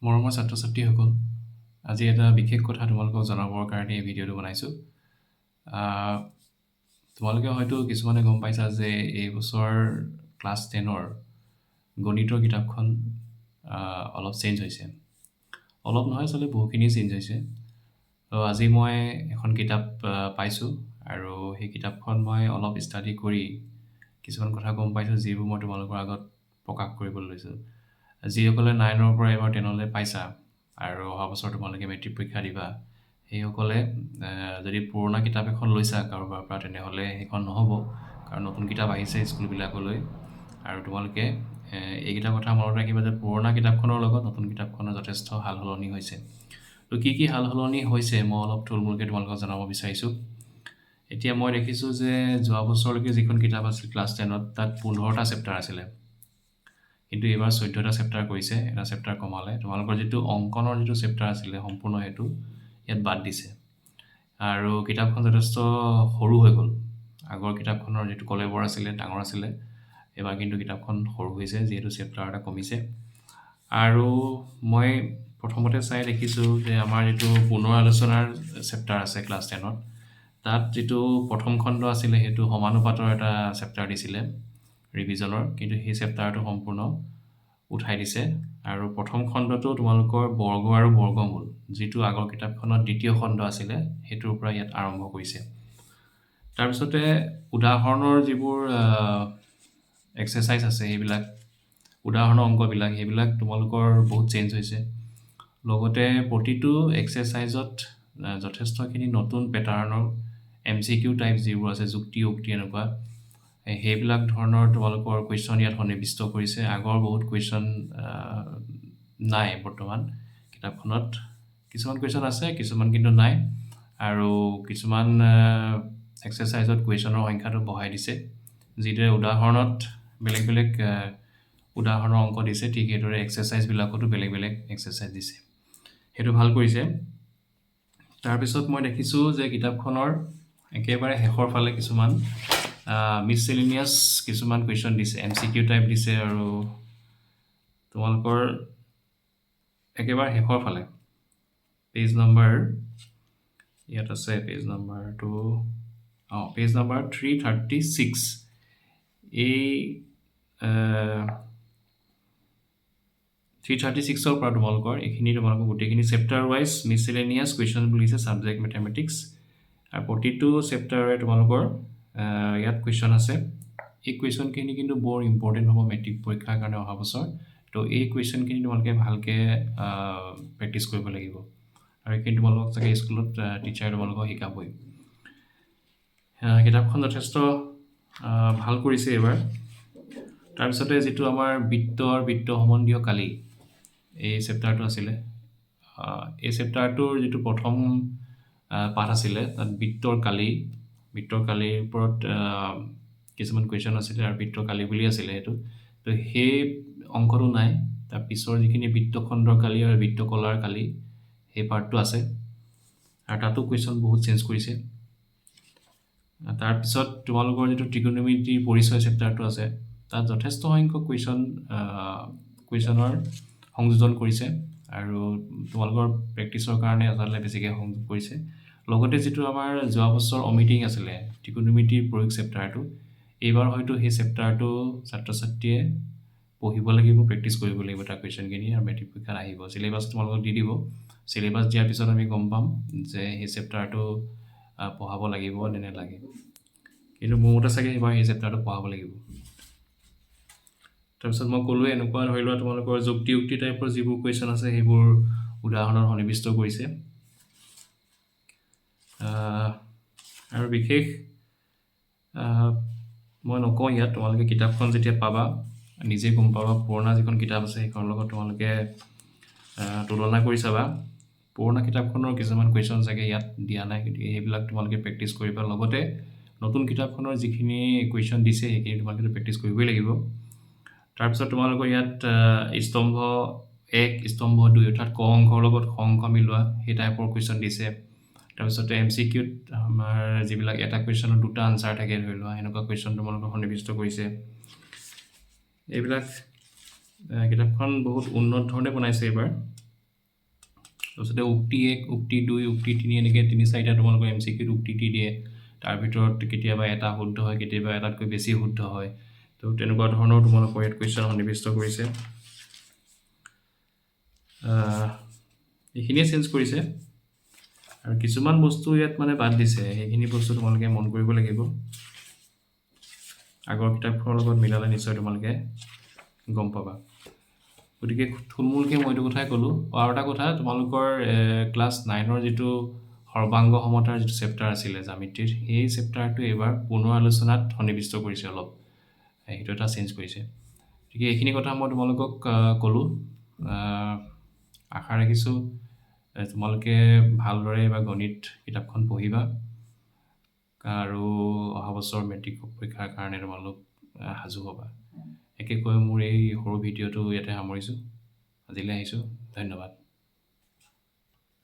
মৰমৰ ছাত্ৰ-ছাত্ৰীসকল, আজি এটা বিশেষ কথা তোমালোকক জনাবৰ কাৰণে এই ভিডিঅ'টো বনাইছোঁ। আহ, তোমালোকে হয়তো কিছুমানে গম পাইছা যে এই বছৰ ক্লাছ 10ৰ গণিতৰ কিতাপখন অলপ চেঞ্জ হৈছে। অলপ নহয় আচলতে বহুখিনি চেঞ্জ হৈছে। তো আজি মই এখন কিতাপ পাইছোঁ আৰু সেই কিতাপখন মই অলপ ষ্টাডি কৰি কিছুমান কথা গম পাইছোঁ যিবোৰ মই তোমালোকৰ আগত প্ৰকাশ কৰিবলৈ লৈছোঁ। যিসকলে 9ৰ পৰা এবাৰ 10লৈ পাইছা আৰু অহা বছৰ তোমালোকে মেট্ৰিক পৰীক্ষা দিবা, সেইসকলে যদি পুৰণা কিতাপ এখন লৈছা কাৰোবাৰ পৰা, তেনেহ'লে সেইখন নহ'ব, কাৰণ নতুন কিতাপ আহিছে স্কুলবিলাকলৈ আৰু তোমালোকে এইকেইটা কথা মনত ৰাখিবা যে পুৰণা কিতাপখনৰ লগত নতুন কিতাপখনৰ যথেষ্ট সাল সলনি হৈছে। তো কি সাল সলনি হৈছে মই অলপ থুলমূলকৈ তোমালোকক জনাব বিচাৰিছোঁ। এতিয়া মই দেখিছোঁ যে যোৱা বছৰলৈকে যিখন কিতাপ আছিল ক্লাছ 10ত, তাত 15টা চেপ্টাৰ আছিলে, কিন্তু এইবাৰ 14টা চেপ্টাৰ কৰিছে, এটা চেপ্টাৰ কমালে। তোমালোকৰ যিটো অংকনৰ যিটো চেপ্টাৰ আছিলে সম্পূৰ্ণ সেইটো ইয়াত বাদ দিছে আৰু কিতাপখন যথেষ্ট সৰু হৈ গ'ল। আগৰ কিতাপখনৰ যিটো কলেবৰ আছিলে ডাঙৰ আছিলে, এইবাৰ কিন্তু কিতাপখন সৰু হৈছে যিহেতু চেপ্টাৰ এটা কমিছে। আৰু মই প্ৰথমতে চাই দেখিছোঁ যে আমাৰ যিটো পুনৰ আলোচনাৰ চেপ্টাৰ আছে ক্লাছ 10ত, তাত যিটো প্ৰথম খণ্ড আছিলে সেইটো সমানুপাতৰ এটা চেপ্টাৰ দিছিলে ৰিভিজনৰ, কিন্তু সেই চেপ্টাৰটো সম্পূৰ্ণ উঠাই দিছে আৰু প্ৰথম খণ্ডটো তোমালোকৰ বৰ্গ আৰু বৰ্গমূল, যিটো আগৰ কিতাপখনত দ্বিতীয় খণ্ড আছিলে, সেইটোৰ পৰা ইয়াত আৰম্ভ কৰিছে। তাৰপিছতে উদাহৰণৰ যিবোৰ এক্সাৰচাইজ আছে, সেইবিলাক উদাহৰণৰ অংকবিলাক সেইবিলাক তোমালোকৰ বহুত চেঞ্জ হৈছে। লগতে প্ৰতিটো এক্সাৰচাইজত যথেষ্টখিনি নতুন পেটাৰ্ণৰ MCQ টাইপ যিবোৰ আছে, যুক্তি উক্তি এনেকুৱা, সেইবিলাক ধৰণৰ তোমালোকৰ কুৱেশ্যন ইয়াত সন্নিৱিষ্ট কৰিছে। আগৰ বহুত কুৱেশ্যন নাই বৰ্তমান কিতাপখনত, কিছুমান কুৱেশ্যন আছে কিছুমান কিন্তু নাই, আৰু কিছুমান এক্সাৰচাইজত কুৱেশ্যনৰ সংখ্যাটো বঢ়াই দিছে। যিদৰে উদাহৰণত বেলেগ বেলেগ উদাহৰণৰ অংক দিছে, ঠিক সেইদৰে এক্সাৰচাইজবিলাকতো বেলেগ বেলেগ এক্সাৰচাইজ দিছে, সেইটো ভাল কৰিছে। তাৰপিছত মই দেখিছোঁ যে কিতাপখনৰ একেবাৰে শেষৰ ফালে কিছুমান মিছচেলেনিয়াছ কিছুমান কুৱেশ্যন দিছে, MCQ টাইপ দিছে, আৰু তোমালোকৰ একেবাৰে শেষৰ ফালে পেজ নম্বৰ ইয়াত আছে, পেজ নম্বৰটো পেজ নম্বৰ 336, এই 336ৰ পৰা তোমালোকৰ এইখিনি তোমালোকৰ গোটেইখিনি চেপ্টাৰ ৱাইজ মিছচেলেনিয়াছ কুৱেশ্যন বুলি দিছে, ছাবজেক্ট মেথমেটিক্স, আৰু প্ৰতিটো চেপ্টাৰৰে তোমালোকৰ ইয়াত কুৱেশ্যন আছে। এই কুৱেশ্যনখিনি কিন্তু বৰ ইম্পৰ্টেণ্ট হ'ব মেট্ৰিক পৰীক্ষাৰ কাৰণে অহা বছৰ। তো এই কুৱেশ্যনখিনি তোমালোকে ভালকৈ প্ৰেক্টিছ কৰিব লাগিব, আৰু এইখিনি তোমালোকক চাগে স্কুলত টিচাৰে তোমালোকক শিকাবই। কিতাপখন যথেষ্ট ভাল কৰিছে এইবাৰ। তাৰপিছতে যিটো আমাৰ বিত্ত সম্বন্ধীয় কালি, এই চেপ্টাৰটো আছিলে, এই চেপ্টাৰটোৰ যিটো প্ৰথম পাঠ আছিলে, তাত বিত্তৰ কালিৰ ওপৰত কিছুমান কুৱেশ্যন আছিলে, আৰু বিত্তৰ কালি বুলি আছিলে সেইটো। তো সেই অংকটো নাই, তাৰ পিছৰ যিখিনি বিত্তখণ্ডৰ কালি আৰু বিত্ত কলাৰ কালি, সেই পাৰ্টটো আছে, আৰু তাতো কুৱেশ্যন বহুত চেঞ্জ কৰিছে। তাৰপিছত তোমালোকৰ যিটো ত্ৰিকোণমিতিৰ পৰিচয় চেপ্টাৰটো আছে, তাত যথেষ্ট সংখ্যক কুৱেশ্যনৰ সংযোজন কৰিছে, আৰু তোমালোকৰ প্ৰেক্টিছৰ কাৰণে আচলতে বেছিকৈ সংযোগ কৰিছে। লগতে যিটো আমাৰ যোৱা বছৰ অমিটিং আছিলে ত্ৰিকোণমিতিৰ প্ৰয়োগ চেপ্টাৰটো, এইবাৰ হয়তো সেই চেপ্টাৰটো ছাত্ৰ ছাত্ৰীয়ে পঢ়িব লাগিব, প্ৰেক্টিছ কৰিব লাগিব তাৰ কুৱেশ্যনখিনি, আৰু মেট্ৰিক পৰীক্ষাত আহিব। চিলেবাছ তোমালোকক দি দিব, চিলেবাছ দিয়াৰ পিছত আমি গম পাম যে সেই চেপ্টাৰটো পঢ়াব লাগিব নে নালাগে, কিন্তু মোৰ মতে চাগে এইবাৰ সেই চেপ্টাৰটো পঢ়াব লাগিব। তাৰপিছত মই ক'লোৱে এনেকুৱা ধৰি লোৱা তোমালোকৰ যুক্তি উক্তি টাইপৰ যিবোৰ কুৱেশ্যন আছে, সেইবোৰ উদাহৰণৰ সন্নিৱিষ্ট কৰিছে। আৰু বিশেষ মই নকওঁ ইয়াত, তোমালোকে কিতাপখন যেতিয়া পাবা নিজে গম পাবা। পুৰণা যিখন কিতাপ আছে সেইখনৰ লগত তোমালোকে তুলনা কৰি চাবা, পুৰণা কিতাপখনৰ কিছুমান কুৱেশ্যন চাগে ইয়াত দিয়া নাই, গতিকে সেইবিলাক তোমালোকে প্ৰেক্টিছ কৰিবা। লগতে নতুন কিতাপখনৰ যিখিনি কুৱেশ্যন দিছে সেইখিনি তোমালোকে প্ৰেক্টিছ কৰিবই লাগিব। তাৰপিছত তোমালোকৰ ইয়াত স্তম্ভ 1, স্তম্ভ 2, অৰ্থাৎ ক অংকৰ লগত খ অংক মিলোৱা, সেই টাইপৰ কুৱেশ্যন দিছে। তাৰপিছতে MCQত আমাৰ যিবিলাক এটা কুৱেশ্যনৰ দুটা আনচাৰ থাকে ধৰি লোৱা, এনেকুৱা কুৱেশ্যন তোমালোকৰ সন্নিৱিষ্ট কৰিছে। এইবিলাক কিতাপখন বহুত উন্নত ধৰণে বনাইছে এইবাৰ, তাৰপিছতে উক্তি 1 উক্তি 2 উক্তি 3 এনেকৈ 3-4টা তোমালোকৰ MCQত উক্তি দি দিয়ে। তাৰ ভিতৰত কেতিয়াবা এটা শুদ্ধ হয়, কেতিয়াবা এটাতকৈ বেছি শুদ্ধ হয়। তো তেনেকুৱা ধৰণৰ তোমালোকৰ ইয়াত কুৱেশ্যন সন্নিৱিষ্ট কৰিছে। এইখিনিয়ে চেঞ্জ কৰিছে আৰু কিছুমান বস্তু ইয়াত মানে বাদ দিছে, সেইখিনি বস্তু তোমালোকে মন কৰিব লাগিব। আগৰ কিতাপখনৰ লগত মিলালে নিশ্চয় তোমালোকে গম পাবা। গতিকে থুলমূলকৈ মই এইটো কথাই ক'লোঁ। আৰু এটা কথা, তোমালোকৰ ক্লাছ 9ৰ যিটো সৰ্বাংগ সমতাৰ যিটো চেপ্টাৰ আছিলে জ্যামিতিৰ, সেই চেপ্টাৰটো এইবাৰ পুনৰ আলোচনাত সন্নিৱিষ্ট কৰিছে অলপ। সেইটো এটা চেঞ্জ কৰিছে। গতিকে এইখিনি কথা মই তোমালোকক ক'লোঁ। আশা ৰাখিছোঁ তোমালোকে ভালদৰে এইবাৰ গণিত কিতাপখন পঢ়িবা আৰু অহা বছৰ মেট্ৰিক পৰীক্ষাৰ কাৰণে তোমালোক সাজু হ'বা। একে কৈ মোৰ এই সৰু ভিডিঅ'টো ইয়াতে সামৰিছোঁ। আজিলৈ আহিছোঁ। ধন্যবাদ।